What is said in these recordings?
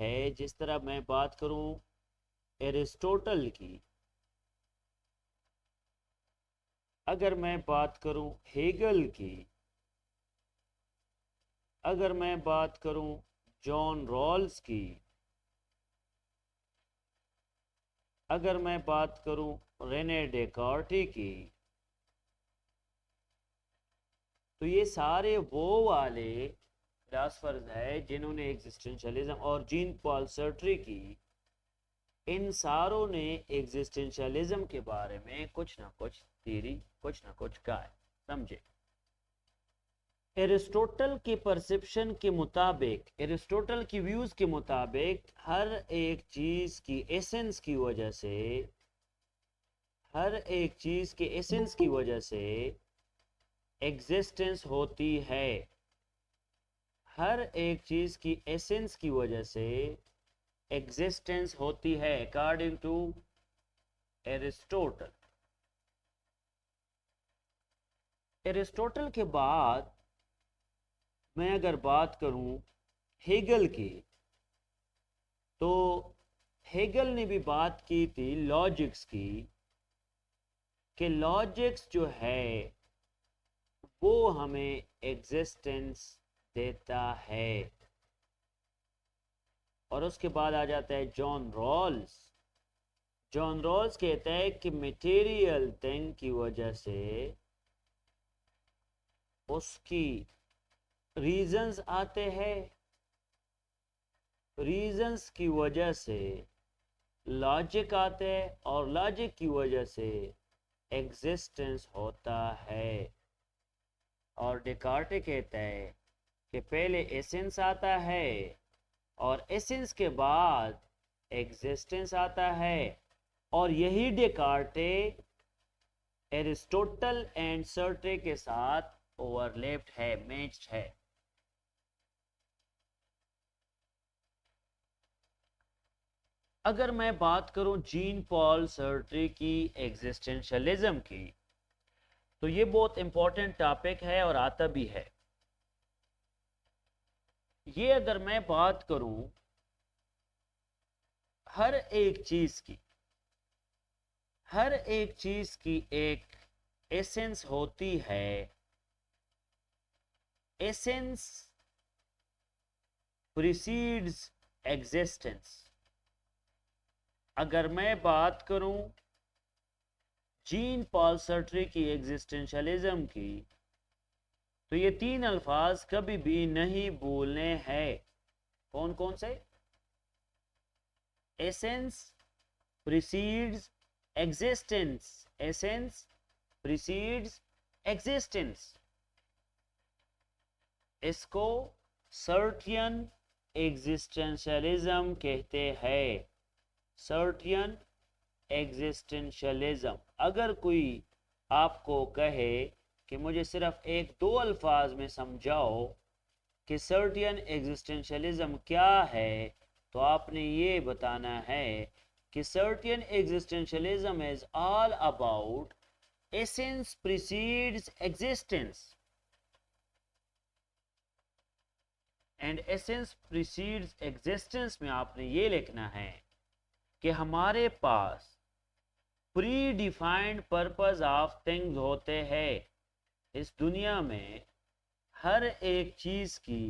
है जिस तरह मैं बात करूं एरिस्टोटल की, अगर मैं बात करूं हेगल की, अगर मैं बात करूं जॉन रॉल्स की, अगर मैं बात करूं रेने डेकार्टी की, तो ये सारे वो वाले फिलासफर्स है जिन्होंने एग्जिस्टेंशियलिज्म, और जीन पॉल सर्ट्री की, इन सारों ने एग्जिस्टेंशियलिज्म के बारे में कुछ ना कुछ थ्योरी, कुछ ना कुछ कहा है। समझे? एरिस्टोटल के परसेप्शन के मुताबिक, एरिस्टोटल की व्यूज के मुताबिक, हर एक चीज की एसेंस की वजह से, हर एक चीज के एसेंस की वजह से एग्जिस्टेंस होती है। हर एक चीज की एसेंस की वजह से एग्जिस्टेंस होती है अकॉर्डिंग टू एरिस्टोटल। एरिस्टोटल के बाद मैं अगर बात करूं हेगल की, तो हेगल ने भी बात की थी लॉजिक्स की, कि लॉजिक्स जो है वो हमें एग्जिस्टेंस देता है। और उसके बाद आ जाता है जॉन रॉल्स। जॉन रॉल्स कहता है कि मटेरियल थिंग की वजह से उसकी रीजंस आते हैं, रीजंस की वजह से लॉजिक आते हैं, और लॉजिक की वजह से एग्जिस्टेंस होता है। और डेकार्टे कहता है कि पहले एसेंस आता है और एसेंस के बाद एग्जिस्टेंस आता है। और यही डेकार्टे एरिस्टोटल एंड सर्ट्रे के साथ ओवरलैप्ड है, मैच्ड है। अगर मैं बात करूं जीन पॉल सर्ट्रे की एग्जिस्टेंशियलिज्म की, तो ये बहुत इंपॉर्टेंट टॉपिक है और आता भी है। ये अगर मैं बात करूं हर एक चीज की, हर एक चीज की एक एसेंस होती है। Essence precedes existence. अगर मैं बात करूं जीन पॉल सर्ट्रे की एग्जिस्टेंशियलिज्म की, तो ये तीन अल्फाज कभी भी नहीं भूलने हैं। कौन कौन से? Essence precedes existence, essence precedes existence. इसको सर्टियन एग्जिस्टेंशियलिज्म कहते हैं। सर्टियन एग्जिस्टेंशियलिज्म। अगर कोई आपको कहे कि मुझे सिर्फ एक दो अल्फाज में समझाओ कि सर्टियन एग्जिस्टेंशियलिज्म क्या है, तो आपने ये बताना है कि Sartrean existentialism is all about essence precedes existence and essence precedes existence में आपने ये लिखना है कि हमारे पास predefined purpose of things होते हैं। इस दुनिया में हर एक चीज की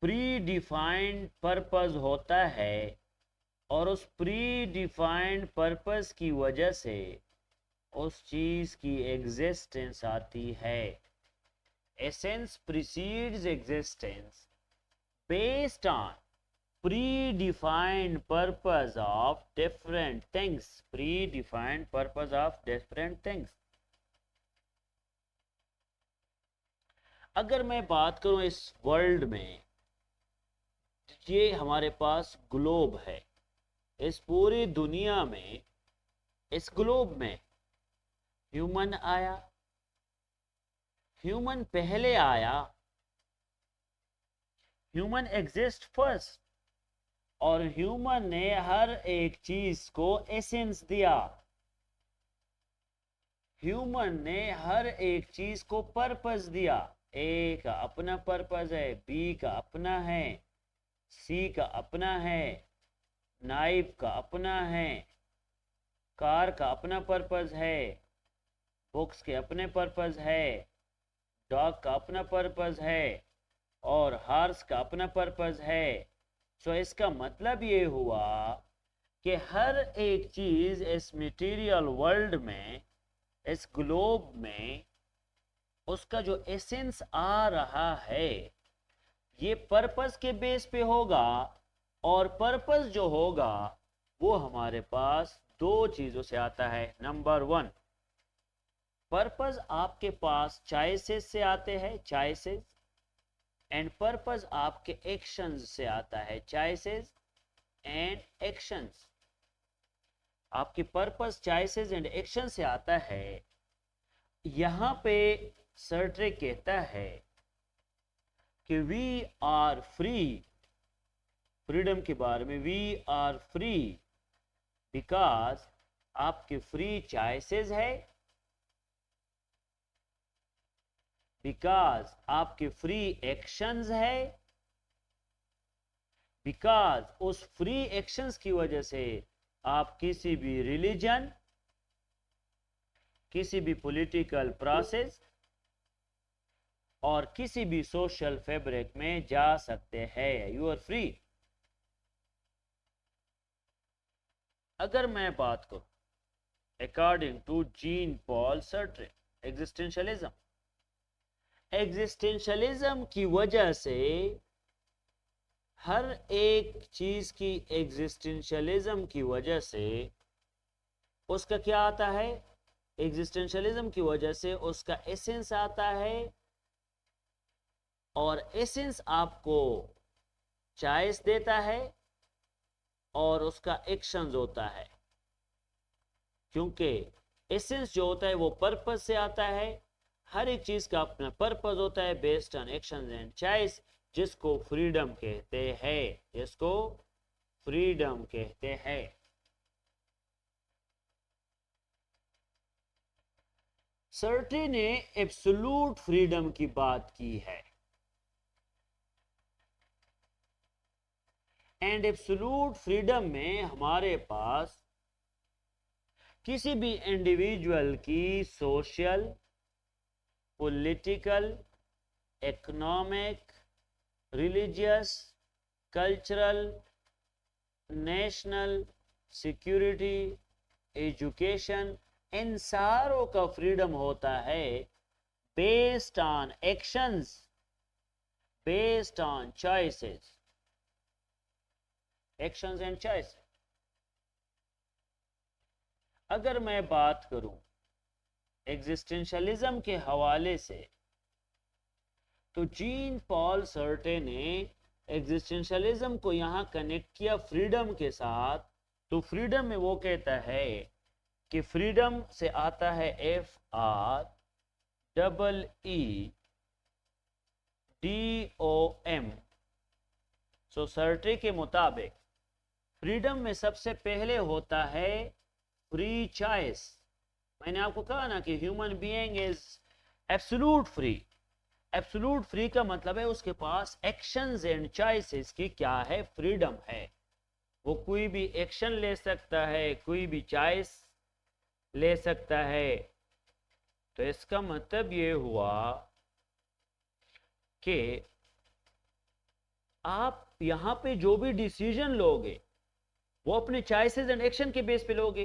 प्री डिफाइंड पर्पस होता है, और उस प्री डिफाइंड पर्पस की वजह से उस चीज की एग्जिस्टेंस आती है। Essence precedes existence based on predefined purpose of different things, predefined purpose of different things। अगर मैं बात करूं इस वर्ल्ड में, ये हमारे पास ग्लोब है, इस पूरी दुनिया में, इस ग्लोब में ह्यूमन आया, ह्यूमन पहले आया, ह्यूमन एग्जिस्ट फर्स्ट, और ह्यूमन ने हर एक चीज को एसेंस दिया। ह्यूमन ने हर एक चीज को पर्पस दिया। ए का अपना पर्पस है, बी का अपना है, सी का अपना है, नाइफ का अपना है, कार का अपना पर्पस है, बुक्स के अपने पर्पस है, डॉग का अपना पर्पस है और हॉर्स का अपना पर्पस है। सो इसका मतलब ये हुआ कि हर एक चीज इस मटेरियल वर्ल्ड में, इस ग्लोब में, उसका जो एसेंस आ रहा है ये पर्पस के बेस पे होगा। और पर्पस जो होगा वो हमारे पास दो चीजों से आता है। नंबर वन, पर्पस आपके पास चॉइसेस से आते हैं, चॉइसेस, एंड पर्पस आपके एक्शंस से आता है, चॉइसेस एंड एक्शंस। आपके पर्पस, चॉइसेस एंड एक्शन से आता है। यहां पे सर्ट्रे कहता है कि वी आर फ्री, फ्रीडम के बारे में, वी आर फ्री बिकॉज आपके फ्री चॉइसेस है, बिकॉज आपके फ्री एक्शंस है, बिकॉज उस फ्री एक्शंस की वजह से आप किसी भी रिलीजन, किसी भी पॉलिटिकल प्रोसेस और किसी भी सोशल फैब्रिक में जा सकते हैं। You are free. अगर मैं बात करूं according to Jean Paul Sartre, existentialism, existentialism की वजह से हर एक चीज की, एग्जिस्टेंशियलिज्म की वजह से उसका क्या आता है, एग्जिस्टेंशियलिज्म की वजह से उसका एसेंस आता है। और एसेंस आपको चॉइस देता है और उसका एक्शंस होता है, क्योंकि एसेंस जो होता है वो पर्पस से आता है। हर एक चीज का अपना पर्पस होता है based on actions and choice, जिसको फ्रीडम कहते हैं, जिसको फ्रीडम कहते हैं। सर्ट्रे ने एब्सोल्यूट फ्रीडम की बात की है, एंड एब्सोल्यूट फ्रीडम में हमारे पास किसी भी इंडिविजुअल की social, political, economic, religious, cultural, national, security, education, इन सारों का फ्रीडम होता है based on actions, based on choices, actions and choices. अगर मैं बात करूं एग्जिस्टेंशियलिज्म के हवाले से, तो जीन पॉल सर्टे ने एग्जिस्टेंशियलिज्म को यहां कनेक्ट किया फ्रीडम के साथ। तो फ्रीडम में वो कहता है कि फ्रीडम से आता है FREEDOM। सो सर्टे के मुताबिक फ्रीडम में सबसे पहले होता है फ्री चॉइस। मैंने आपको कहा ना कि human being is absolute free. Absolute free का मतलब है उसके पास एक्शंस एंड चॉइसेस की क्या है, फ्रीडम है। वो कोई भी एक्शन ले सकता है, कोई भी चॉइस ले सकता है। तो इसका मतलब ये हुआ कि आप यहां पे जो भी डिसीजन लोगे वो अपने चॉइसेस एंड एक्शन के बेस पे लोगे।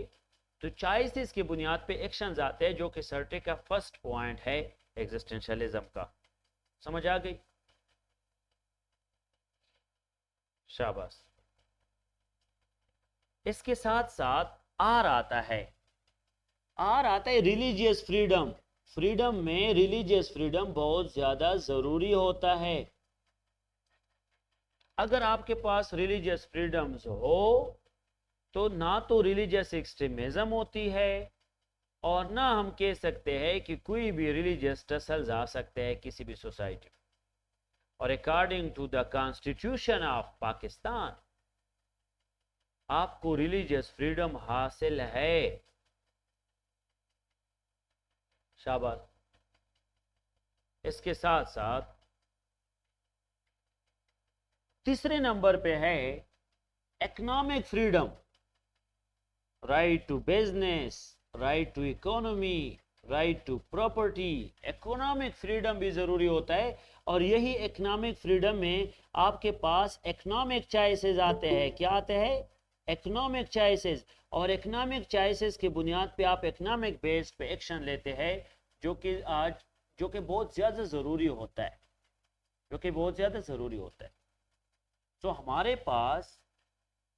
तो चॉइसेस की बुनियाद पे एक्शंस आते हैं, जो कि सर्टे का फर्स्ट पॉइंट है एग्जिस्टेंशियलिज्म का। समझ आ गई? शाबाश। इसके साथ साथ आर आता है, आर आता है रिलीजियस फ्रीडम। फ्रीडम में रिलीजियस फ्रीडम बहुत ज्यादा जरूरी होता है। अगर आपके पास रिलीजियस फ्रीडम्स हो तो ना तो रिलीजियस एक्सट्रीमिज्म होती है और ना हम कह सकते हैं कि कोई भी रिलीजियस टसल्स आ सकते हैं किसी भी सोसाइटी में। और according to the constitution of Pakistan आपको रिलीजियस फ्रीडम हासिल है। शाबाश। इसके साथ साथ तीसरे नंबर पे है economic freedom, right to business, right to economy, right to property. Economic freedom भी जरूरी होता है, और यही इकोनॉमिक फ्रीडम में आपके पास इकोनॉमिक चॉइसेस आते हैं। क्या आते हैं? Economic choices. और इकोनॉमिक चॉइसेस की बुनियाद पे आप इकोनॉमिक बेस पे एक्शन लेते हैं, जो कि बहुत ज्यादा जरूरी होता है, तो हमारे पास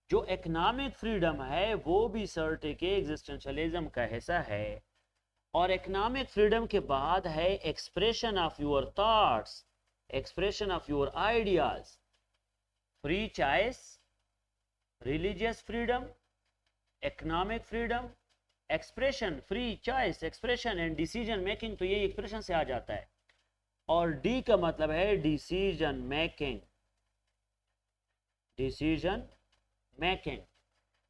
जो इकोनॉमिक फ्रीडम है वो भी सर्टे के एग्जिस्टेंशलिज्म का हिस्सा है। और इकोनॉमिक फ्रीडम के बाद है expression of your thoughts, expression of your ideas, free choice, religious freedom, economic freedom, expression, free choice, expression and decision making, तो ये एक्सप्रेशन से आ जाता है। और डी का मतलब है decision making, decision making.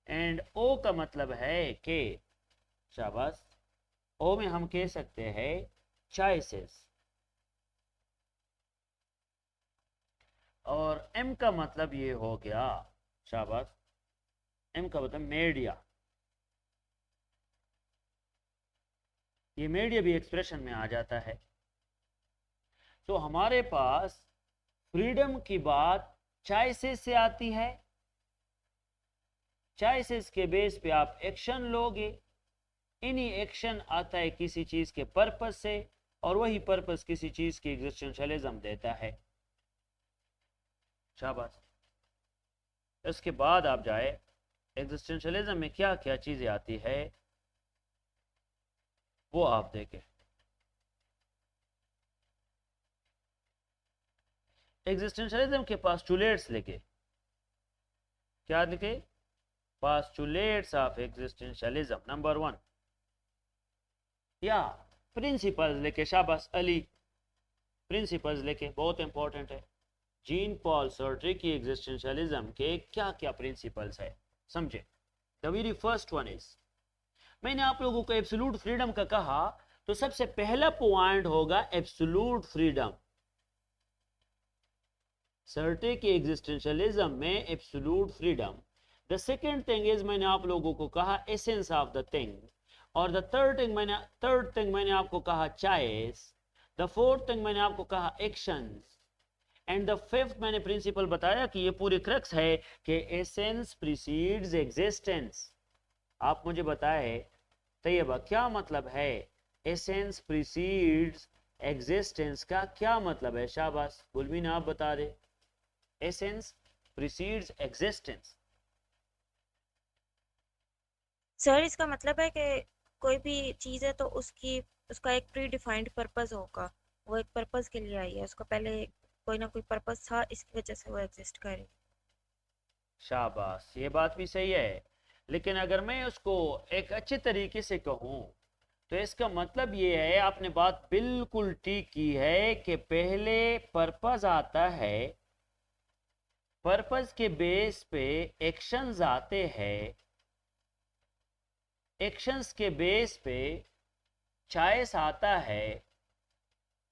And O का मतलब है कि, शाबाश, ओ में हम कह सकते हैं चॉइसेस। और एम का मतलब ये हो गया, शाबाश, एम का मतलब मीडिया। ये मीडिया भी एक्सप्रेशन में आ जाता है। तो हमारे पास फ्रीडम की बात चॉइसेस से आती है, चॉइसेस के बेस पे आप एक्शन लोगे, इन्हीं एक्शन आता है किसी चीज के पर्पस से, और वही पर्पस किसी चीज की एग्जिस्टेंशियलिज्म देता है। शाबाश। इसके बाद आप जाए एग्जिस्टेंशियलिज्म में क्या क्या चीजें आती है वो आप देखें। एग्जिस्टेंशियलिज्म के पास्टुलेट्स लिखे, क्या लिखे? Postulates of existentialism. नंबर 1 या प्रिंसिपल्स लिखे, शाबाश अली, प्रिंसिपल्स लिखे, बहुत इंपॉर्टेंट है। जीन पॉल सार्ट्रे की एग्जिस्टेंशियलिज्म के क्या क्या प्रिंसिपल्स है समझे। The very first one is, मैंने आप लोगों को एब्सोल्यूट फ्रीडम का कहा, तो सबसे पहला पॉइंट होगा एब्सोल्यूट फ्रीडम। सार्ट्रे के एग्जिस्टेंशियलिज्म में absolute freedom. The second thing is, मैंने आप लोगों को कहा एसेंस ऑफ द थिंग। और द थर्ड थिंग मैंने आपको कहा चॉइस। द फोर्थ थिंग मैंने आपको कहा एक्शंस। एंड द फिफ्थ मैंने प्रिंसिपल बताया कि ये पूरी क्रक्स है कि एसेंस प्रीसीड्स एग्जिस्टेंस। आप मुझे बताए तैयबा क्या मतलब है एसेंस प्रीसीड्स एग्जिस्टेंस का क्या मतलब है? शाबाश गुलमीन आप बता दे। Essence precedes existence. सर इसका मतलब है कि कोई भी चीज़ है तो उसका एक प्री डिफाइंड पर्पस होगा, वो एक पर्पस के लिए आई है, उसका पहले कोई ना कोई पर्पस था, इसकी वजह से वो एग्जिस्ट कर रही। शाबाश, ये बात भी सही है, लेकिन अगर मैं उसको एक अच्छे तरीके से कहूं तो इसका मतलब ये है, आपने बात बिल्कुल ठीक की है कि पहले पर्पस आता है, पर्पस के बेस पे एक्शंस आते हैं, एक्शंस के बेस पे चॉइस आता है,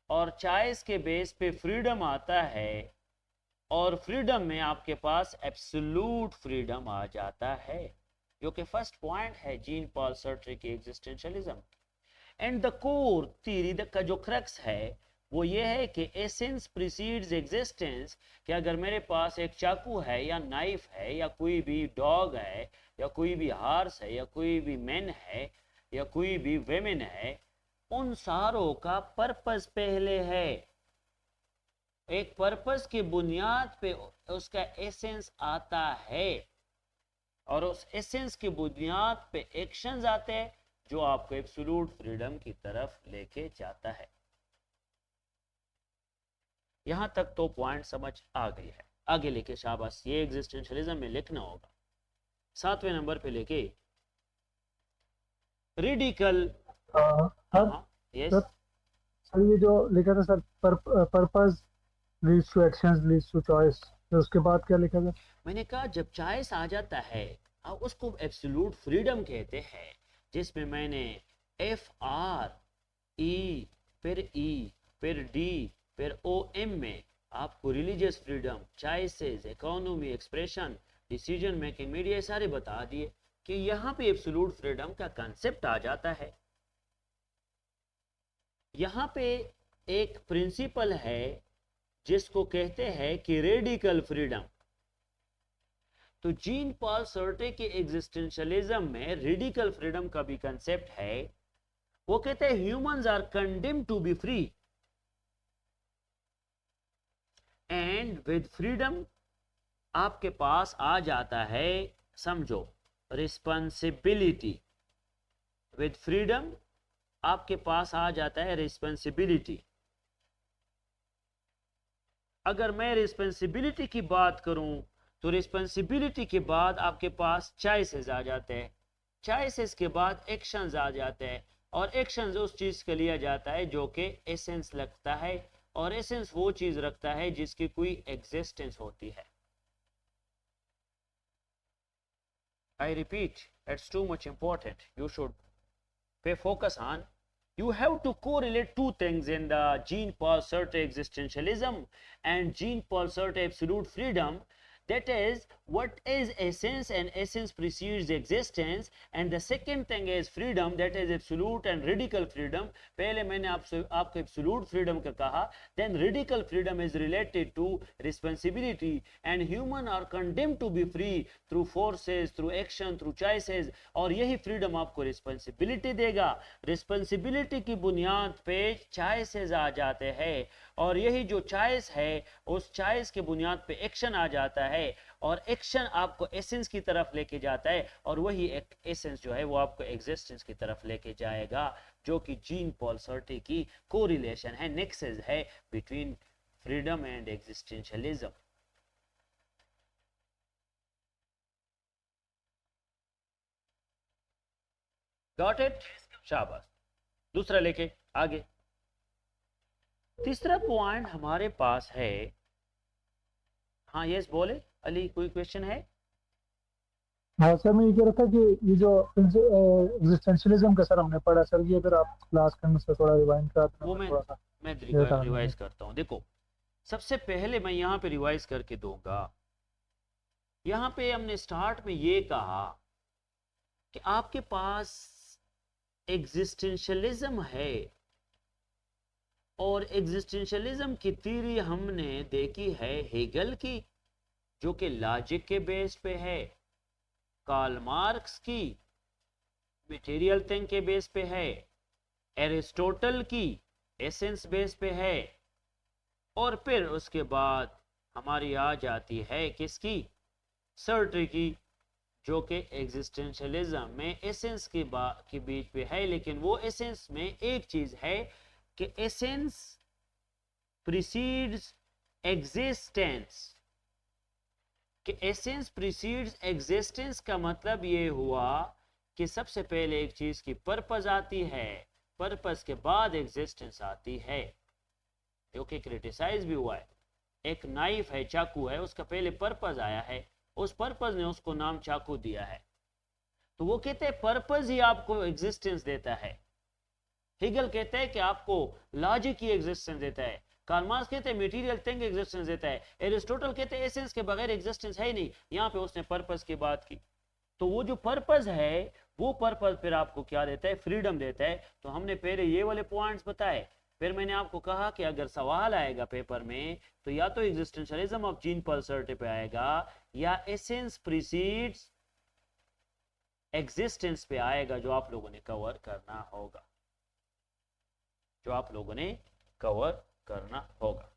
और चॉइस के बेस पे फ्रीडम आता है, और फ्रीडम में आपके पास एब्सोल्यूट फ्रीडम आ जाता है, जो कि फर्स्ट पॉइंट है जीन पॉल सार्ट्रे की existentialism. And the core theory का जो क्रक्स है वो ये है कि एसेंस प्रीसीड्स एग्जिस्टेंस, कि अगर मेरे पास एक चाकू है या नाइफ है या कोई भी डॉग है या कोई भी हार्स है या कोई भी मैन है या कोई भी वेमेन है, उन सारों का पर्पस पहले है, एक पर्पस की बुनियाद पे उसका एसेंस आता है, और उस एसेंस की बुनियाद पे एक्शंस आते हैं जो आपको एब्सोल्यूट फ्रीडम की तरफ लेके जाता है। यहां तक तो पॉइंट समझ आ गई है। आगे लेके शाबाश, ये एग्जिस्टेंशियलिज्म में लिखना होगा। 7वें नंबर पे लेके रेडिकल। हाँ सर हाँ, सर यस। सर ये जो लिखा था sir, purpose leads to actions leads to choice, तो उसके बाद क्या लिखा था? मैंने कहा जब चॉइस आ जाता है उसको एब्सोल्यूट फ्रीडम कहते हैं, जिसमें मैंने FRE फिर E फिर D फिर OM में आपको religious freedom, choices, economy, expression, decision making, media, सारे बता दिए कि यहाँ पे एब्सोल्यूट फ्रीडम का कंसेप्ट आ जाता है। यहाँ पे एक प्रिंसिपल है जिसको कहते हैं कि रेडिकल फ्रीडम। तो जीन पॉल सार्ट्रे के एग्जिस्टेंशियलिज्म में रेडिकल फ्रीडम का भी कंसेप्ट है। वो कहते हैं humans are condemned to be free and with freedom आपके पास आ जाता है, समझो, रिस्पॉन्सिबिलिटी। विद फ्रीडम आपके पास आ जाता है रिस्पॉन्सिबिलिटी। अगर मैं रिस्पॉन्सिबिलिटी की बात करूं तो रिस्पॉन्सिबिलिटी के बाद आपके पास चॉइसेस आ जाते हैं, चॉइसेस के बाद एक्शंस आ जाते हैं, और एक्शंस उस चीज के लिया जाता है जो कि एसेंस लगता है, और एसेंस वो चीज रखता है जिसकी कोई एग्जिस्टेंस होती है। I repeat, it's too much important. You should pay focus on. You have to correlate two things in the Jean-Paul Sartre existentialism and Jean-Paul Sartre absolute freedom. That is, what is essence, and essence precedes existence. And the second thing is freedom, that is absolute and radical freedom. पहले मैंने आपको absolute freedom का कहा, then radical freedom is related to responsibility, and human are condemned to be free through forces, through action, through choices. और यही freedom आपको responsibility देगा। responsibility की बुनियाद पे choices आ जाते हैं, और यही जो चॉइस है उस चॉइस के बुनियाद पे एक्शन आ जाता है, और एक्शन आपको एसेंस की तरफ लेके जाता है, और वही एसेंस जो है वो आपको एग्जिस्टेंस की तरफ लेके जाएगा, जो कि जीन पॉल सार्ट्रे की कोरिलेशन है, नेक्सस है between freedom and existentialism. Got it? शाबाश। दूसरा लेके आगे। तीसरा पॉइंट हमारे पास है, हाँ यस बोले अली, कोई क्वेश्चन है? हाँ सर, मैं ये कह रहा था कि ये जो एग्जिस्टेंशियलिज्म का सर हमने पढ़ा सर, ये अगर आप क्लास के से थोड़ा रिवाइंड कराते वो मैं रिवाइज करता हूँ। देखो, सबसे पहले मैं यहाँ पे रिवाइज करके दूंगा। यहाँ पे हमने स्टार्ट में ये कहा कि आपके पास एग्जिस्टेंशियलिज्म है, और एग्जिस्टेंशियलिज्म की थ्योरी हमने देखी है हेगल की, जो कि लॉजिक के बेस पे है, कार्ल मार्क्स की मटेरियल थिंग के बेस पे है, एरिस्टोटल की एसेंस बेस पे है, और फिर उसके बाद हमारी आ जाती है किसकी? सार्ट्रे की, जो कि एग्जिस्टेंशियलिज्म में एसेंस की बीच पे है। लेकिन वो एसेंस में एक चीज है कि एसेंस प्रीसीड्स एग्जिस्टेंस, कि एसेंस प्रीसीड्स एग्जिस्टेंस का मतलब ये हुआ कि सबसे पहले एक चीज की पर्पस आती है, पर्पस के बाद एग्जिस्टेंस आती है, जो कि क्रिटिसाइज भी हुआ है। एक नाइफ है, चाकू है, उसका पहले पर्पस आया है, उस पर्पस ने उसको नाम चाकू दिया है। तो वो कहते हैं पर्पस ही आपको एग्जिस्टेंस देता है। हेगल कहते हैं कि आपको लॉजिक की एग्जिस्टेंस देता है, कार्ल मार्क्स कहते हैं मटेरियल थिंग एग्जिस्टेंस देता है, एरिस्टोटल कहते हैं एसेंस के बगैर एग्जिस्टेंस है ही नहीं। यहाँ पे उसने पर्पस की बात की, तो वो जो पर्पस है वो पर्पस फिर आपको क्या देता है? फ्रीडम देता है। तो हमने पहले ये वाले पॉइंट्स बताए, फिर मैंने आपको कहा कि अगर सवाल आएगा पेपर में तो या तो एग्जिस्टेंशियलिज्म ऑफ जीन पॉल सार्ट्रे पे आएगा, या एसेंस प्रीसीड्स एग्जिस्टेंस पे आएगा, जो आप लोगों ने कवर करना होगा, जो आप लोगों ने कवर करना होगा।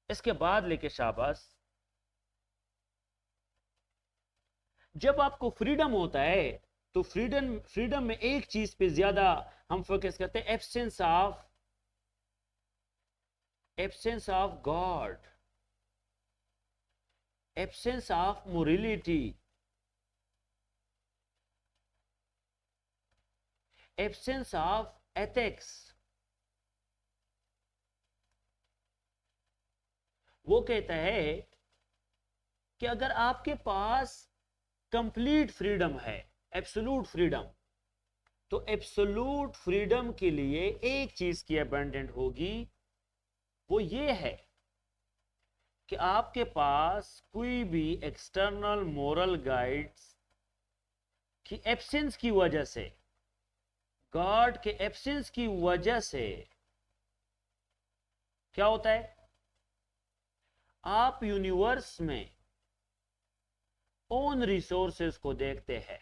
इसके बाद लेके शाबाश, जब आपको फ्रीडम होता है तो फ्रीडम में एक चीज पे ज्यादा हम फोकस करते हैं, absence of God, absence of morality, absence of ethics. वो कहता है कि अगर आपके पास कंप्लीट फ्रीडम है, एब्सोल्यूट फ्रीडम, तो एब्सोल्यूट फ्रीडम के लिए एक चीज की अबंडेंट होगी, वो ये है कि आपके पास कोई भी एक्सटर्नल मोरल गाइड्स की एब्सेंस की वजह से, गॉड के एब्सेंस की वजह से क्या होता है, आप यूनिवर्स में ओन रिसोर्सेस को देखते हैं।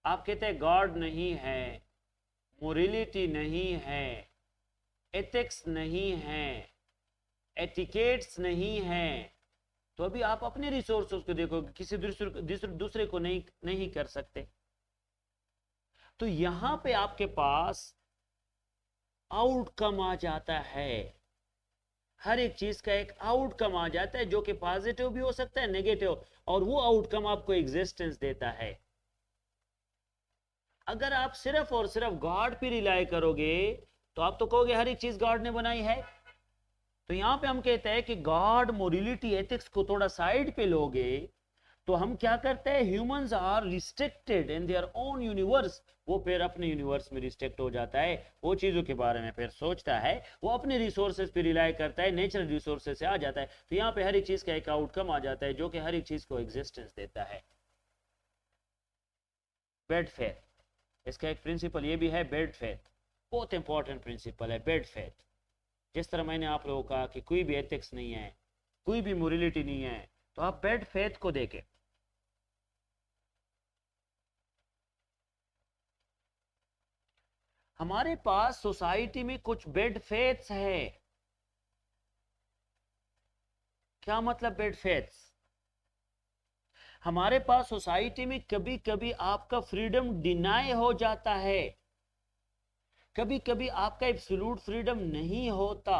आप कहते हैं गॉड नहीं है, मोरलिटी नहीं है, एथिक्स नहीं है, एटिकेट्स नहीं है, तो अभी आप अपने रिसोर्सेस को देखोगे, किसी दूसरे को नहीं कर सकते। तो यहां पे आपके पास आउटकम आ जाता है, हर एक चीज का एक आउटकम आ जाता है जो कि पॉजिटिव भी हो सकता है, नेगेटिव, और वो आउटकम आपको एग्जिस्टेंस देता है। अगर आप सिर्फ और सिर्फ गॉड पे रिलाई करोगे तो आप तो कहोगे हर एक चीज गॉड ने बनाई है। तो यहां पे हम कहते हैं कि गॉड मोरलिटी एथिक्स को थोड़ा साइड पे लोगे तो हम क्या करते हैं, humans are restricted in their own universe. वो फिर अपने यूनिवर्स में रिस्ट्रिक्ट हो जाता है, वो चीजों के बारे में फिर सोचता है, वो अपने रिसोर्सेज पे रिलाई करता है, नेचुरल रिसोर्सेज से आ जाता है। तो यहाँ पे हर एक चीज का एक आउटकम आ जाता है जो कि हर एक चीज को एग्जिस्टेंस देता है। बेड फेथ, इसका एक प्रिंसिपल ये भी है, बेड फेथ बहुत इंपॉर्टेंट प्रिंसिपल है। बेड फेथ, जिस तरह मैंने आप लोगों को कहा कि कोई भी एथिक्स नहीं है, कोई भी मोरलिटी नहीं है, तो आप बेड फेथ को देखें। हमारे पास सोसाइटी में कुछ बेड फेथ्स है। क्या मतलब बेड फेथ्स? हमारे पास सोसाइटी में कभी कभी आपका फ्रीडम डिनाई हो जाता है, कभी कभी आपका एब्सोल्यूट फ्रीडम नहीं होता।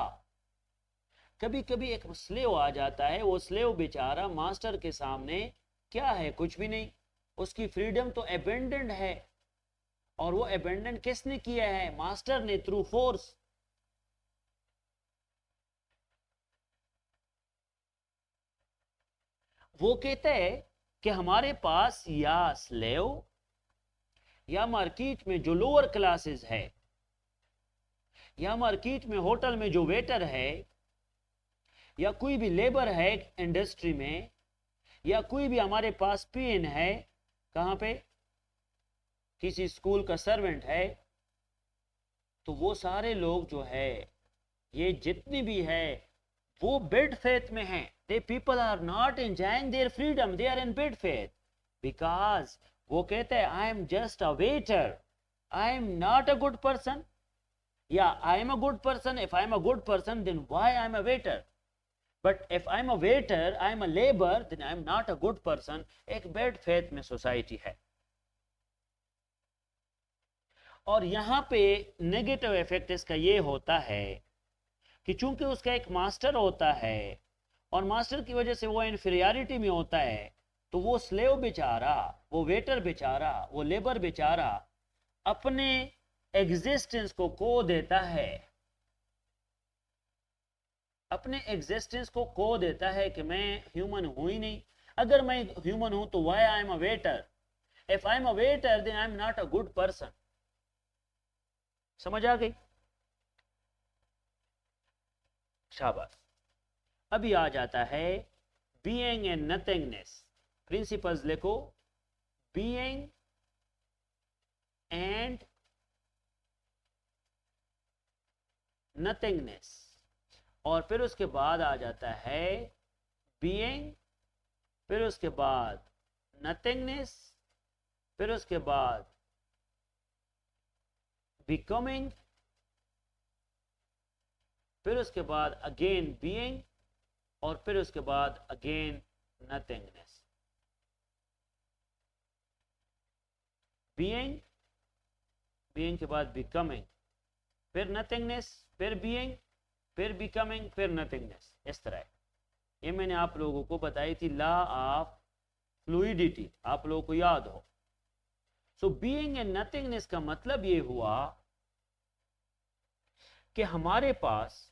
कभी कभी एक स्लेव आ जाता है, वो स्लेव बेचारा मास्टर के सामने क्या है, कुछ भी नहीं, उसकी फ्रीडम तो अबेंडेंड है। और वो अबेंडन किसने किया है? मास्टर ने, थ्रू फोर्स। वो कहते हैं कि हमारे पास या स्लेव या मार्केट में जो लोअर क्लासेस है, या मार्केट में होटल में जो वेटर है, या कोई भी लेबर है इंडस्ट्री में, या कोई भी हमारे पास पीएन है, कहां पे, किसी स्कूल का सर्वेंट है, तो वो सारे लोग जो है, ये जितनी भी है, वो बेड फेथ में हैं। They people are not enjoying their freedom, they are in bad faith, because वो कहते हैं I am just a waiter, I am not a good person. या I am a good person, if I am a good person then why I am a waiter, but if I am a waiter, I am a labour, then I am not a good person. एक bad faith में society है। और यहां पे negative effect इसका ये होता है कि चूंकि उसका एक मास्टर होता है और मास्टर की वजह से वो इन्फीरियरिटी में होता है, तो वो स्लेव बेचारा, वो वेटर बेचारा, वो लेबर बेचारा अपने एग्जिस्टेंस को खो देता है, अपने एग्जिस्टेंस को खो देता है कि मैं ह्यूमन हूं ही नहीं। अगर मैं ह्यूमन हूं तो why I am a waiter, if I am a waiter then I am not a good person. समझ आ गई? शाबाश। अभी आ जाता है बीइंग एंड नथिंगनेस। प्रिंसिपल्स लिखो, बीइंग एंड नथिंगनेस, और फिर उसके बाद आ जाता है बीइंग, फिर उसके बाद नथिंगनेस, फिर उसके बाद बिकमिंग, फिर उसके बाद अगेन बीइंग, और फिर उसके बाद अगेन नथिंगनेस। बीइंग, बीइंग के बाद बिकमिंग, फिर नथिंगनेस, फिर बीइंग, फिर बिकमिंग, फिर नथिंगनेस। इस तरह ये मैंने आप लोगों को बताई थी, लॉ ऑफ फ्लूइडिटी, आप लोगों को याद हो। सो बीइंग एंड नथिंगनेस का मतलब ये हुआ कि हमारे पास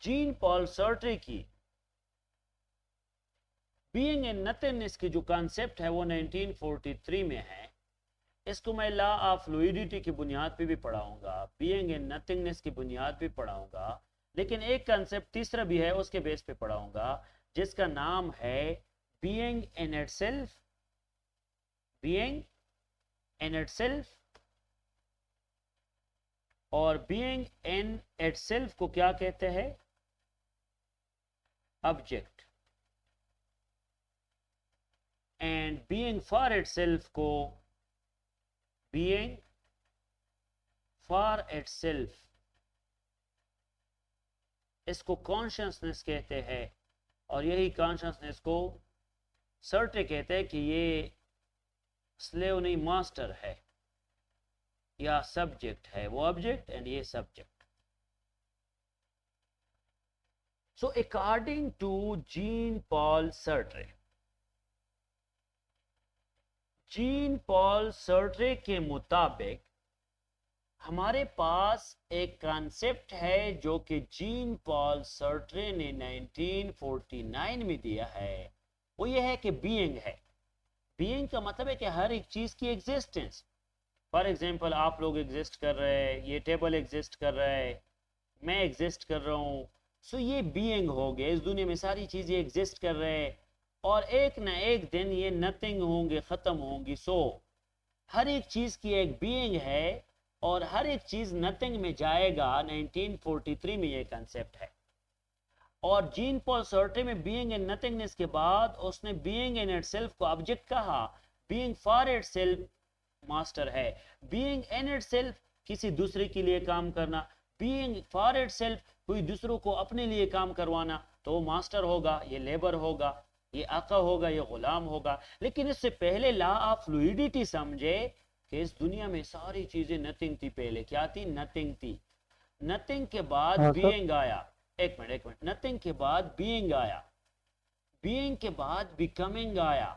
जीन पॉल सार्ट्रे की बीइंग एंड नथिंगनेस की जो कॉन्सेप्ट है वो 1943 में है, इसको मैं लॉ ऑफ फ्लूइडिटी की बुनियाद पे भी पढ़ाऊंगा, बीइंग इन नथिंगनेस की बुनियाद पे पढ़ाऊंगा, लेकिन एक कंसेप्ट तीसरा भी है उसके बेस पे पढ़ाऊंगा जिसका नाम है being in itself. Being in itself, और बीइंग इन इटसेल्फ को क्या कहते हैं? Object. And being for itself को बीइंग फॉर इटसेल्फ, इसको कॉन्शियसनेस कहते हैं, और यही कॉन्शियसनेस को सर्टे कहते हैं कि ये स्लेव नहीं मास्टर है या सब्जेक्ट है, वो ऑब्जेक्ट एंड ये subject. So according to Jean Paul Sartre, Jean Paul Sartre के मुताबिक हमारे पास एक कॉन्सेप्ट है जो कि जीन पॉल सर्ट्रे ने 1949 में दिया है। वो ये है कि बीइंग है। बीइंग का मतलब है कि हर एक चीज की एग्जिस्टेंस। फॉर एग्जांपल आप लोग एग्जिस्ट कर रहे हैं, ये टेबल एग्जिस्ट कर रहा है, मैं एग्जिस्ट कर रहा हूँ, सो ये बीइंग हो गया। इस दुनिया में सारी चीजें एग्जिस्ट कर रहे हैं और एक ना एक दिन ये नथिंग होंगे, खत्म होंगी। सो हर एक चीज की एक बीइंग है और हर एक चीज नथिंग में जाएगा। 1943 में ये कंसेप्ट है। और जीन पॉल सर्ट्रे में बीइंग इन नथिंगनेस के बाद उसने बीइंग इन इटसेल्फ को ऑब्जेक्ट कहा। बीइंग फॉर इटसेल्फ मास्टर है। बीइंग इन इटसेल्फ किसी दूसरे के लिए काम करना, बीइंग फॉर इटसेल्फ कोई दूसरों को अपने लिए काम करवाना, तो वो मास्टर होगा, ये लेबर होगा, ये आका होगा, ये गुलाम होगा। लेकिन इससे पहले लॉ ऑफ फ्लूइडिटी समझे कि इस दुनिया में सारी चीजें नथिंग थी। पहले क्या थी? नथिंग थी। नथिंग के बाद हाँ सर। बीइंग आया। एक मिनट, नथिंग के बाद बीइंग आया, बीइंग के बाद बिकमिंग आया,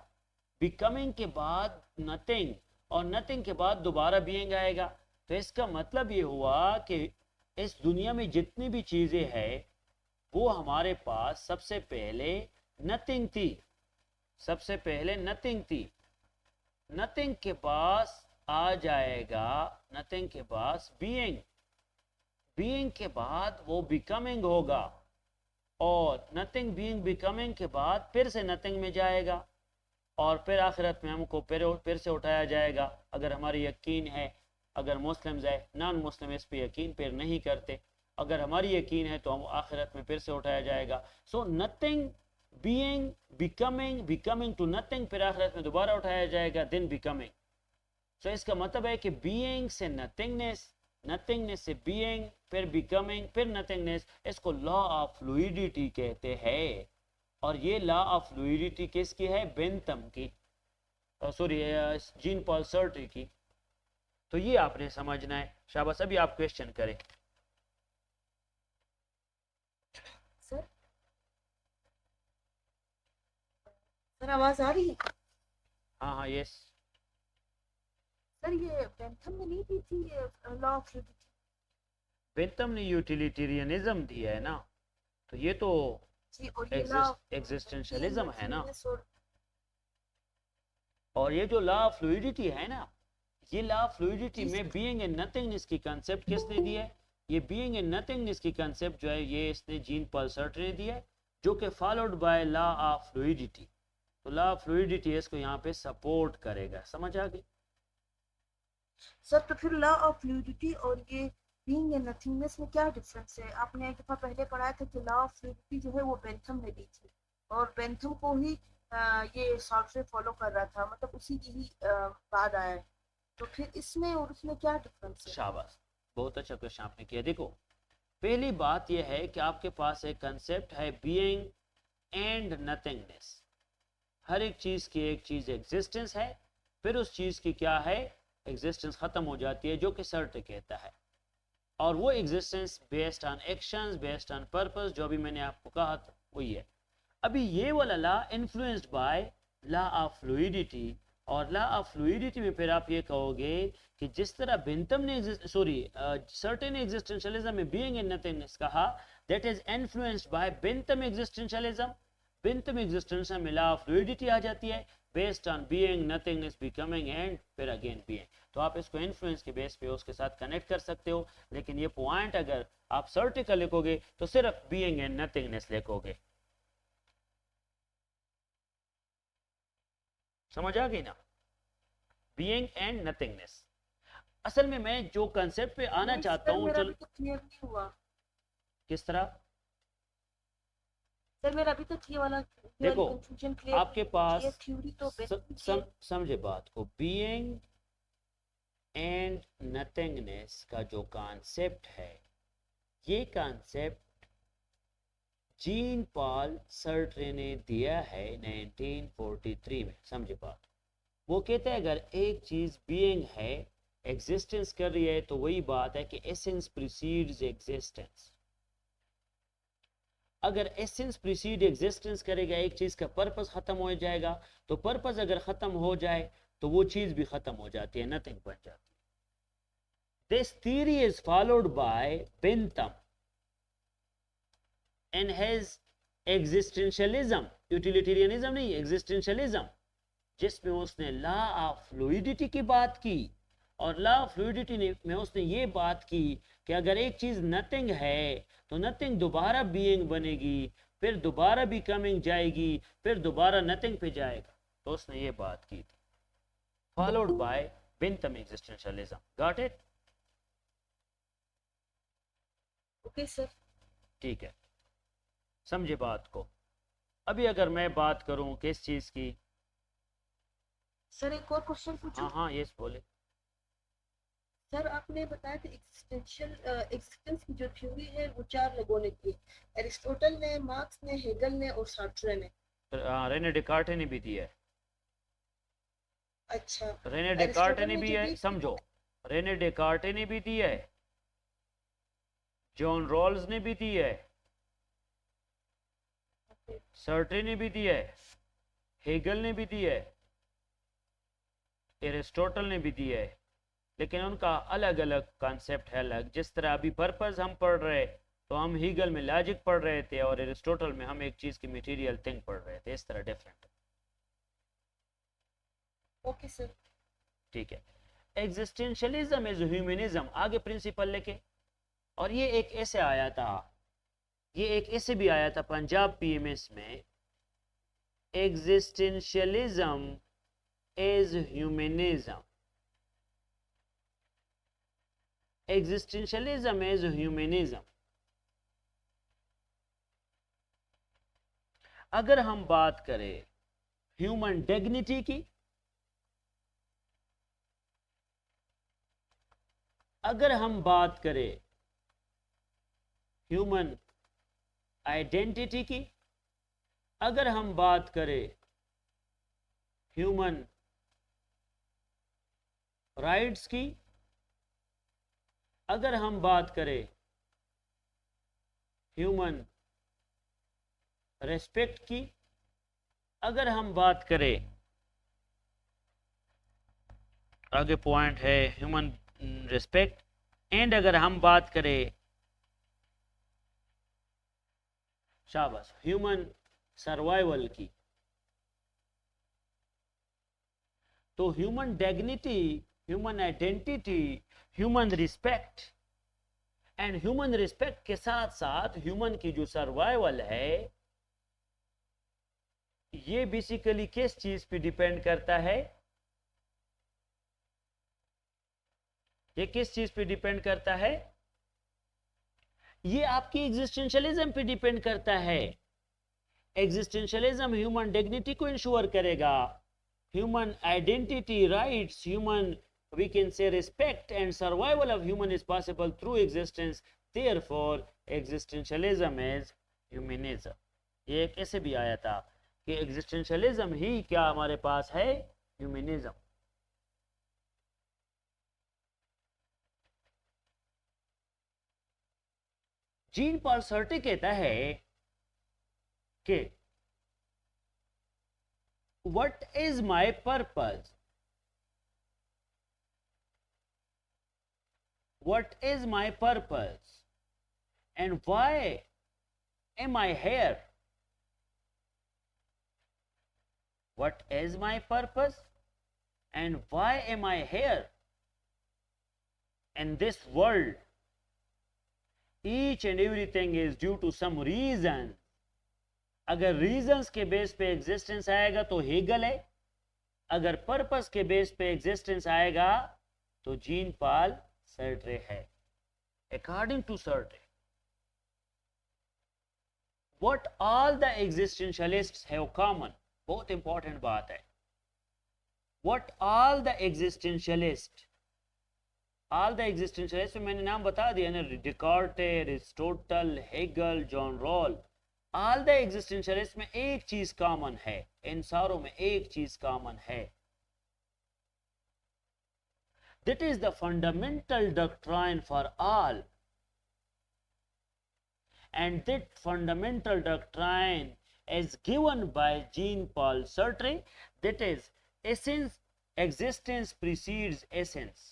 बिकमिंग के बाद नथिंग, और नथिंग के बाद दोबारा बीइंग आएगा। तो इसका मतलब ये हुआ कि इस दुनिया में जितनी भी चीजें हैं वो हमारे पास सबसे पहले नथिंग थी। सबसे पहले नथिंग थी। नथिंग के पास आ जाएगा, नथिंग के पास बीइंग, बीइंग के बाद वो बिकमिंग होगा, और नथिंग बीइंग बिकमिंग के बाद फिर से नथिंग में जाएगा, और फिर आखिरत में हमको फिर से उठाया जाएगा अगर हमारी यकीन है। अगर मुस्लिम्स है, नॉन मुस्लिम इस पे यकीन फिर नहीं करते, अगर हमारी यकीन है तो हम आखिरत में फिर से उठाया जाएगा। So nothing being becoming, becoming too nothing, फिर आखिरत में दोबारा उठाया जाएगा, देन बिकमिंग। सो इसका मतलब है कि बीइंग से नथिंगनेस, नथिंगनेस से बीइंग, फिर बिकमिंग, फिर नथिंगनेस। इसको लॉ ऑफ फ्लूइडिटी कहते हैं। और ये लॉ ऑफ फ्लूइडिटी किसकी है? बेंथम की, सॉरी जीन पॉल सर्ट्रे की। तो ये आपने समझना है। शाबाश, अभी आप क्वेश्चन करें। सर सर आवाज आ रही है? हाँ हाँ, यस। सर ये बेंथम ने नहीं दी थी लॉ ऑफ फ्लूइडिटी? बेंथम ने यूटिलिटेरियनिज्म दिया है ना, तो ये तो जी, और ये लॉ एग्जिस्टेंशियलिज्म है ना। और और ये जो लॉ ऑफ फ्लूइडिटी है ना, ये लॉ ऑफ फ्लूइडिटी में बीइंग इन नथिंगनेस की कंसेप्ट किसने दी है? ये बीइंग इन नथिंगनेस की कंसेप्ट जो है ये इसने जीन पॉल सर्ट्रे ने दिया है, जो कि followed by law of fluidity. तो लॉ ऑफ फ्लूइडिटी इसको यहाँ पे सपोर्ट करेगा। समझ आ गई? सर तो फिर लॉ ऑफ फ्लूइडिटी और ये बीइंग इन नथिंगनेस में क्या डिफरेंस है? आपने एक दफा पहले पढ़ाया था कि लॉ ऑफ फ्लूइडिटी जो है वो बेंथम ने दी थी, और बेंथम को ही ये सर्ट्रे फॉलो कर रहा था, मतलब उसी की ही बाद आया है। तो फिर इसमें और उसमें क्या डिफरेंस है? शाबाश, बहुत अच्छा क्वेश्चन आपने किया। देखो, पहली बात यह है कि आपके पास एक कंसेप्ट है बीइंग एंड नथिंगनेस। हर एक चीज की एक चीज एग्जिस्टेंस है, फिर उस चीज की क्या है? एग्जिस्टेंस खत्म हो जाती है, जो कि सर्ट्रे कहता है। और वो existence based on actions, based on purpose, जो भी मैंने आपको कहा था वही है। अभी ये वाला law influenced by law of fluidity, और लॉ ऑफ फ्लूइडिटी में फिर आप ये कहोगे कि जिस तरह बेंथम ने सर्टेन एग्जिस्टेंशियलिज्म में बीइंग इन नथिंगनेस कहा, that is influenced by Bentham existentialism. Bentham existentialism में लॉ ऑफ फ्लूइडिटी आ जाती है। Based on being, nothingness, becoming and फिर अगेन बीइंग। तो आप इसको इन्फ्लुएंस के बेस पे उसके साथ कनेक्ट कर सकते हो, लेकिन ये पॉइंट अगर आप सर्टिकल लिखोगे तो सिर्फ बीइंग एंड नथिंगनेस लिखोगे। समझ आ गई ना? Being and nothingness. असल में मैं जो कंसेप्ट पे आना नहीं चाहता सर, हूँ, मेरा चल अभी तक क्लियर नहीं हुआ। किस तरह? सर मेरा अभी तक ये वाला देखो, कंफ्यूजन क्लियर आपके पास ये थ्योरी तो समझे बात को, बीइंग एंड नथिंगनेस का जो कॉन्सेप्ट है, ये कॉन्सेप्ट जीन पॉल सर्ट्रे ने दिया है 1943 में। समझे बात? वो कहते हैं अगर एक चीज बीइंग है, एग्जिस्टेंस कर रही है, तो वही बात है कि एसेंस प्रीसीड्स एग्जिस्टेंस। अगर एसेंस प्रीसीड एग्जिस्टेंस करेगा, एक चीज का पर्पस खत्म हो जाएगा, तो पर्पस अगर खत्म हो जाए तो वो चीज भी खत्म हो जाती है, नथिंग बन जाती है। This theory is followed by Bentham and has existentialism, utilitarianism नहीं, एग्जिस्टेंशियलिज्म, जिसमें उसने लॉ ऑफ फ्लूइडिटी की बात की। और लॉ ऑफ फ्लूइडिटी में उसने ये बात की कि अगर एक चीज नथिंग है तो नथिंग दोबारा बीइंग बनेगी, फिर दोबारा बिकमिंग जाएगी, फिर दोबारा नथिंग पे जाएगा। तो उसने ये बात की थी, followed by Bentham existentialism. Got it? Okay sir. ठीक है, समझे बात को? अभी अगर मैं बात करूं किस चीज की, सर एक और क्वेश्चन पूछूं? हाँ हाँ, यस बोले। सर आपने बताया था एक्सिस्टेंशियल एक्सिस्टेंस की जो थ्योरी है वो 4 लोगों ने की, एरिस्टोटल ने, मार्क्स ने, हेगल ने और सार्ट्रे ने। रेने डेकार्टे ने भी दिया है। अच्छा, रेने डेकार्टे एरिस्टोटल ने ने भी जो है, दी समझो, रेने डेकार्टे ने भी दिया है, जॉन रॉल्स ने भी दी है, सर्ट्रे ने भी दिया है, हेगल ने भी दिया है, एरिस्टोटल ने भी दिया है, लेकिन उनका अलग अलग कॉन्सेप्ट है अलग। जिस तरह अभी पर्पस हम पढ़ रहे, तो हम हीगल में लॉजिक पढ़ रहे थे और एरिस्टोटल में हम एक चीज की मटेरियल थिंग पढ़ रहे थे, इस तरह डिफरेंट। Okay sir. ठीक है, एग्जिस्टेंशियलिज्म इज ह्यूमनिज्म, आगे प्रिंसिपल लेके। और ये एक ऐसे आया था, ये एक ऐसे भी आया था पंजाब पीएमएस में, existentialism is humanism, existentialism is humanism. अगर हम बात करें ह्यूमन डिग्निटी की, अगर हम बात करें ह्यूमन आइडेंटिटी की, अगर हम बात करें ह्यूमन राइट्स की, अगर हम बात करें ह्यूमन रेस्पेक्ट की, अगर हम बात करें, आगे पॉइंट है ह्यूमन रिस्पेक्ट, एंड अगर हम बात करें, शाबाश, ह्यूमन सर्वाइवल की, तो human dignity, human identity, human respect and human respect के साथ साथ ह्यूमन की जो सर्वाइवल है, ये बेसिकली किस चीज पे डिपेंड करता है? ये किस चीज पे डिपेंड करता है? ये आपकी एग्जिस्टेंशियलिज्म पे डिपेंड करता है। एग्जिस्टेंशियलिज्म ह्यूमन डिग्निटी को इंश्योर करेगा, human identity, rights, human we can say respect and survival of human is possible through existence, therefore existentialism is humanism। ये कैसे भी आया था कि existentialism ही क्या हमारे पास है? humanism। जीन पॉल सर्टे कहता है कि what is my purpose? What is my purpose and why am I here? what is my purpose and why am I here in this world. Each and everything is due to some reason. अगर reasons के base पे existence आएगा तो Hegel है, अगर purpose के base पे existence आएगा तो जीन पॉल सर्ट्रे है. According to Sartre, what all the existentialists have common, बहुत इंपॉर्टेंट बात है, what all the existentialists में मैंने नाम बता दिया ना, Descartes, Aristotle, Hegel, John Rawls. All the existentialist में एक चीज कॉमन है, इन सारों में एक चीज कॉमन है, that is the fundamental doctrine for all, and that fundamental doctrine is given by Jean-Paul Sartre, that is essence, existence precedes essence.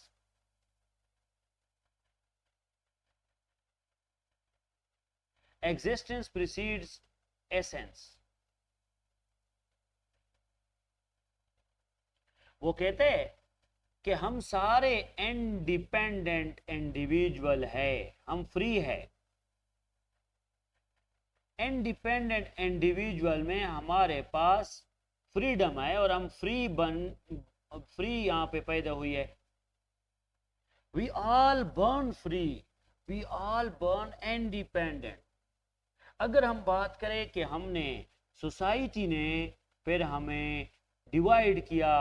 Existence precedes essence. वो कहते हैं कि हम सारे इंडिपेंडेंट इंडिविजुअल है, हम फ्री है. इंडिपेंडेंट इंडिविजुअल में हमारे पास फ्रीडम है और हम फ्री यहां पे पैदा हुई है. We all born free, we all born independent. अगर हम बात करें कि हमने सोसाइटी ने फिर हमें डिवाइड किया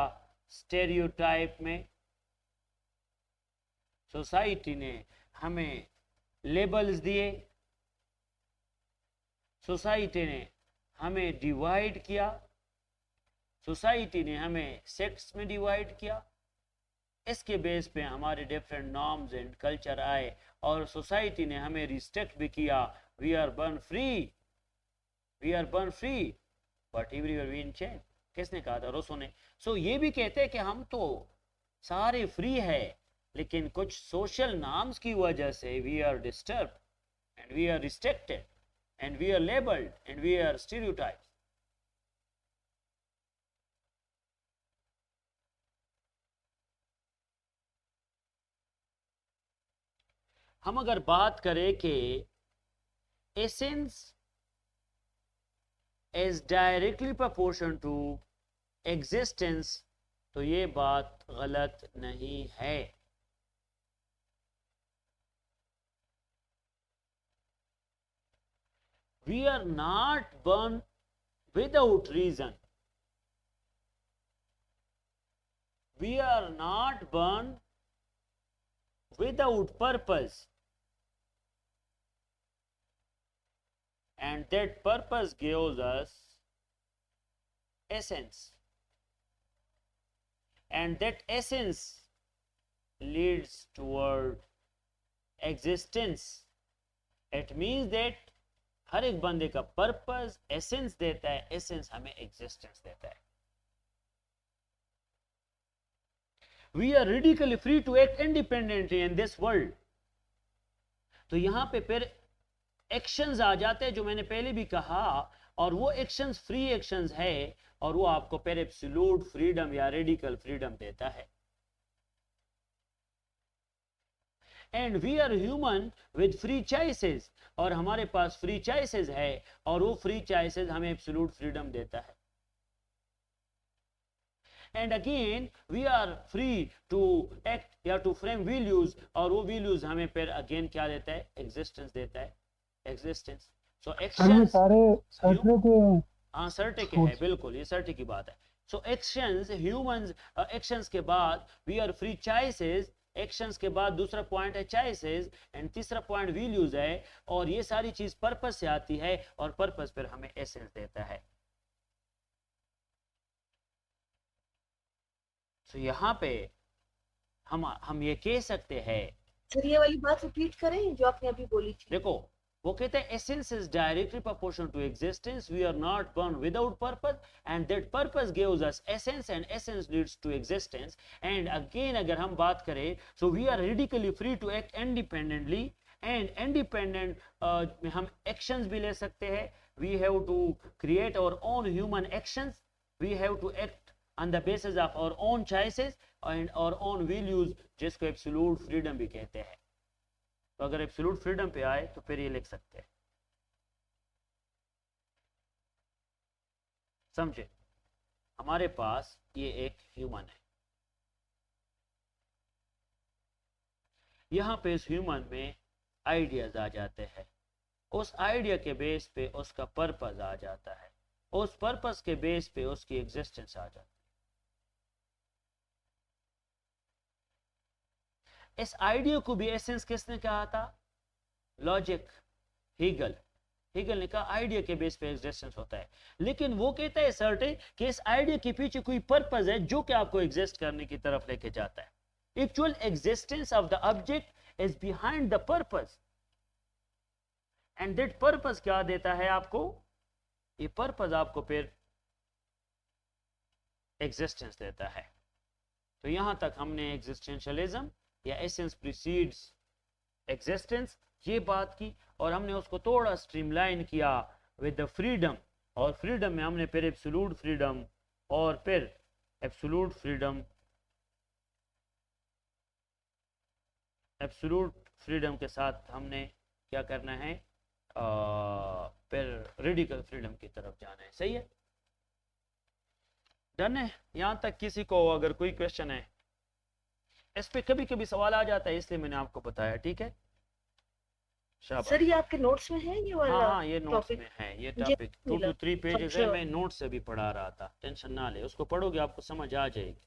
स्टेरियोटाइप में, सोसाइटी ने हमें लेबल्स दिए, सोसाइटी ने हमें डिवाइड किया, सोसाइटी ने हमें सेक्स में डिवाइड किया, इसके बेस पे हमारे डिफरेंट नॉर्म्स एंड कल्चर आए और सोसाइटी ने हमें रिस्ट्रिक्ट भी किया. We are born free, but everywhere we in chain. किसने कहा था? रोसो ने. सो ये भी कहते हैं कि हम तो सारे फ्री है, लेकिन कुछ सोशल नॉर्म्स की वजह से we are disturbed and we are restricted and we are labeled and we are stereotyped. हम अगर बात करें कि essence is directly proportional to existence, तो ये बात गलत नहीं है. We are not born without reason. We are not born without purpose. And that purpose gives us essence, and that essence leads toward existence. It means that हर एक बंदे का purpose essence देता है, एसेंस हमें एग्जिस्टेंस देता है. We are radically free to act independently in this world. तो यहां पे फिर एक्शंस आ जाते हैं जो मैंने पहले भी कहा, और वो एक्शंस फ्री एक्शंस है और वो आपको फिर एब्सोल्यूट फ्रीडम या रेडिकल फ्रीडम देता है. And we are human with free choices, और हमारे पास फ्री चॉइसेस है और वो फ्री चॉइसेस हमें एब्सोल्यूट फ्रीडम देता है. And again we are free to act या टू फ्रेम वैल्यूज, और वो वैल्यूज हमें फिर अगेन क्या देता है? एग्जिस्टेंस देता है. एग्जिस्टेंस. सो एक्शंस सारे सर्टे के, हाँ सर्टे के है, बिल्कुल ये सर्टे की बात है. सो एक्शंस ह्यूमंस, एक्शंस के बाद we are free choices, actions के बाद दूसरा पॉइंट है चॉइसेस, एंड तीसरा पॉइंट वैल्यूज है, और ये सारी चीज पर्पस से आती है और पर्पस फिर हमें एसेंस देता है. तो यहाँ पे हम ये कह सकते हैं, सर ये वाली बात रिपीट करें जो आपने अभी बोली थी. देखो वो कहते हैं essence is directly proportional to existence, we are not born without purpose, and that purpose gives us essence, and essence leads to existence. And again अगर हम बात करें, so we are radically free to act independently, and independent में हम actions भी ले सकते हैं. We have to create our own human actions, we have to act on the basis of our own choices and our own values, जिसको absolute freedom भी कहते हैं। तो अगर एब्सोल्यूट फ्रीडम पे आए तो फिर ये लिख सकते हैं, समझे। हमारे पास ये एक ह्यूमन है, यहाँ पे इस ह्यूमन में आइडियाज आ जाते हैं, उस आइडिया के बेस पे उसका पर्पस आ जाता है, उस पर्पस के बेस पे उसकी एग्जिस्टेंस आ जाती है। इस आइडिया को भी एसेंस किसने कहा था? लॉजिक, हीगल ने कहा आइडिया के बेस पे एग्जिस्टेंस होता है, लेकिन वो कहता है सर्टेन कि इस आइडिया के पीछे कोई पर्पस है जो कि आपको एग्जिस्ट करने की तरफ लेके जाता है। Actual existence of the object is behind the purpose, and that purpose क्या देता है आपको? ये पर्पस आपको फिर एग्जिस्टेंस देता है। तो यहां तक हमने एग्जिस्टेंशियलिज्म या एसेंस प्रीसीड्स एग्जिस्टेंस ये बात की, और हमने उसको थोड़ा स्ट्रीमलाइन किया विद द फ्रीडम, और फ्रीडम में हमने फिर एब्सोल्यूट फ्रीडम, और फिर एब्सोल्यूट फ्रीडम के साथ हमने क्या करना है, फिर रेडिकल फ्रीडम की तरफ जाना है। सही है, डन है। यहां तक किसी को अगर कोई क्वेश्चन है, इस पे कभी कभी सवाल आ जाता है, इसलिए मैंने आपको बताया। ठीक है, शाबाश। सर ये आपके नोट्स में है ये वाला? हाँ, ये नोट्स topic? में है, ये मुझे टॉपिक 2 to 3 पेजेस है। अच्छा। मैं नोट्स से भी पढ़ा रहा था, टेंशन ना ले, उसको पढ़ोगे आपको समझ आ जाएगी।